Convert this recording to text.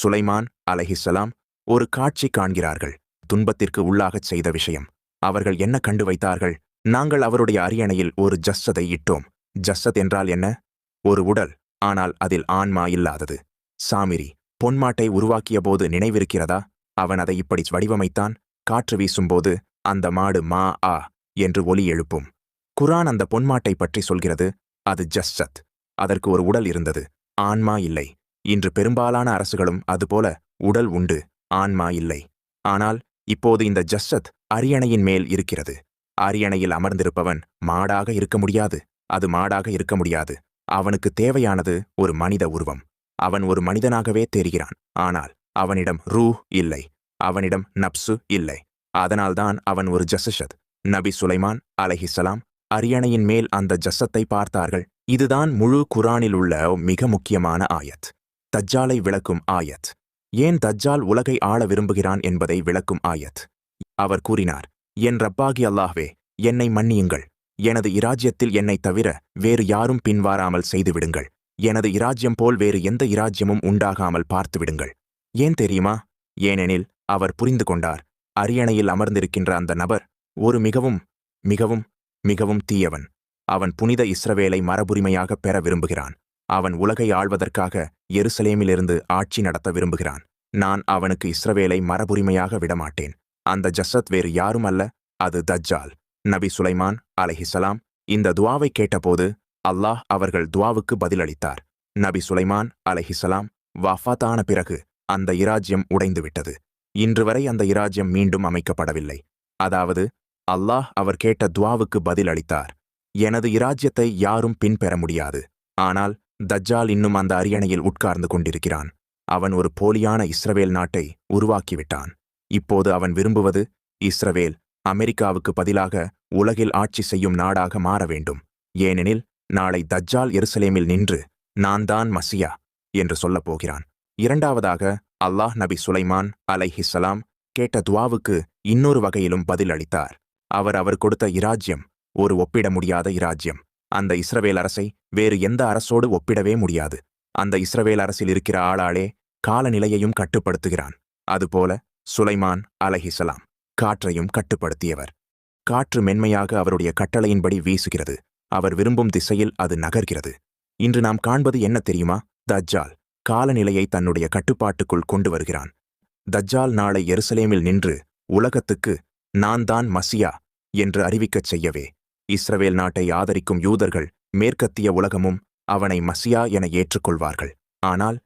சுலைமான் அலைஹிஸ்ஸலாம் ஒரு காட்சி காண்கிறார்கள். துன்பத்திற்கு உள்ளாகச் செய்த விஷயம். அவர்கள் என்ன கண்டு வைத்தார்கள்? நாங்கள் அவருடைய அரியணையில் ஒரு ஜஸ்ஸதை இட்டோம். ஜஸ்ஸத் என்றால் என்ன? ஒரு உடல், ஆனால் அதில் ஆன்மா இல்லாதது. சாமிரி பொன்மாட்டை உருவாக்கியபோது நினைவிருக்கிறதா? அவன் அதை இப்படி வடிவமைத்தான். காற்று வீசும்போது அந்த மாடு மா ஆ என்று ஒலி எழுப்பும். குர்ஆன் அந்த பொன்மாட்டை பற்றி சொல்கிறது. அது ஜஸ்ஸத். அதற்கு ஒரு உடல் இருந்தது, ஆன்மா இல்லை. இன்று பெரும்பாலான அரசுகளும் அதுபோல உடல் உண்டு, ஆன்மா இல்லை. ஆனால் இப்போது இந்த ஜஸ்ஸத் அரியணையின் மேல் இருக்கிறது. அரியணையில் அமர்ந்திருப்பவன் மாடாக இருக்க முடியாது. அது மாடாக இருக்க முடியாது. அவனுக்கு தேவையானது ஒரு மனித உருவம். அவன் ஒரு மனிதனாகவே தெரிகிறான். ஆனால் அவனிடம் ரூ இல்லை. அவனிடம் நப்சு இல்லை. அதனால்தான் அவன் ஒரு ஜஸ்ஸத். நபி சுலைமான் அலைஹிஸ்ஸலாம் அரியணையின் மேல் அந்த ஜஸ்ஸத்தை பார்த்தார்கள். இதுதான் முழு குர்ஆனில் உள்ள மிக முக்கியமான ஆயத். தஜ்ஜாலை விளக்கும் ஆயத். ஏன் தஜ்ஜால் உலகை ஆள விரும்புகிறான் என்பதை விளக்கும் ஆயத். அவர் கூறினார், என் ரப்பாகி அல்லாஹ்வே, என்னை மன்னியுங்கள். எனது இராஜ்யத்தில் என்னைத் தவிர வேறு யாரும் பின்வாராமல் செய்துவிடுங்கள். எனது இராஜ்யம் போல் வேறு எந்த இராஜ்யமும் உண்டாகாமல் பார்த்துவிடுங்கள். ஏன் தெரியுமா? ஏனெனில் அவர் புரிந்து கொண்டார், அரியணையில் அமர்ந்திருக்கின்ற அந்த நபர் ஒரு மிகவும் மிகவும் மிகவும் தீயவன். அவன் புனித இஸ்ரவேலை மரபுரிமையாக பெற விரும்புகிறான். அவன் உலகை ஆள்வதற்காக எருசலேமிலிருந்து ஆட்சி நடத்த விரும்புகிறான். நான் அவனுக்கு இஸ்ரவேலை மரபுரிமையாக விடமாட்டேன். அந்த ஜஸ்ஸத் வேறு யாரும் அல்ல, அது தஜ்ஜால். நபி சுலைமான் அலைஹிஸ்ஸலாம் இந்த துவாவை கேட்டபோது அல்லாஹ் அவர்கள் துவாவுக்கு பதிலளித்தார். நபி சுலைமான் அலைஹிஸ்ஸலாம் வஃபாத்தான பிறகு அந்த இராஜ்யம் உடைந்துவிட்டது. இன்று வரை அந்த இராஜ்யம் மீண்டும் அமைக்கப்படவில்லை. அதாவது அல்லாஹ் அவர் கேட்ட துவாவுக்கு பதிலளித்தார். எனது இராஜ்யத்தை யாரும் பின்பெற முடியாது. ஆனால் தஜ்ஜால் இன்னும் அந்த அரியணையில் உட்கார்ந்து கொண்டிருக்கிறான். அவன் ஒரு போலியான இஸ்ரவேல் நாட்டை உருவாக்கிவிட்டான். இப்போது அவன் விரும்புவது இஸ்ரவேல் அமெரிக்காவுக்கு பதிலாக உலகில் ஆட்சி செய்யும் நாடாக மாற வேண்டும். ஏனெனில் நாளை தஜ்ஜால் எருசலேமில் நின்று நான் தான் மசியா என்று சொல்லப் போகிறான். இரண்டாவதாக அல்லாஹ் நபி சுலைமான் அலைஹிஸ்ஸலாம் கேட்ட துவாவுக்கு இன்னொரு வகையிலும் பதிலளித்தார். அவர் கொடுத்த இராஜ்யம் ஒரு ஒப்பிட முடியாத இராஜ்யம். அந்த இஸ்ரவேல் அரசை வேறு எந்த அரசோடு ஒப்பிடவே முடியாது. அந்த இஸ்ரவேல் அரசில் இருக்கிற ஆளாளே காலநிலையையும் கட்டுப்படுத்துகிறான். அதுபோல சுலைமான் அலைஹிஸ்ஸலாம் காற்றையும் கட்டுப்படுத்தியவர். காற்று மென்மையாக அவருடைய கட்டளையின்படி வீசுகிறது. அவர் விரும்பும் திசையில் அது நகர்கிறது. இன்று நாம் காண்பது என்ன தெரியுமா? தஜ்ஜால் காலநிலையை தன்னுடைய கட்டுப்பாட்டுக்குள் கொண்டு வருகிறான். தஜ்ஜால் நாளை எருசலேமில் நின்று உலகத்துக்கு நான் தான் மசியா என்று அறிவிக்கச் செய்யவே இஸ்ரவேல் நாட்டை ஆதரிக்கும் யூதர்கள் மேற்கத்திய உலகமும் அவனை மசியா என ஏற்றுக்கொள்வார்கள். ஆனால்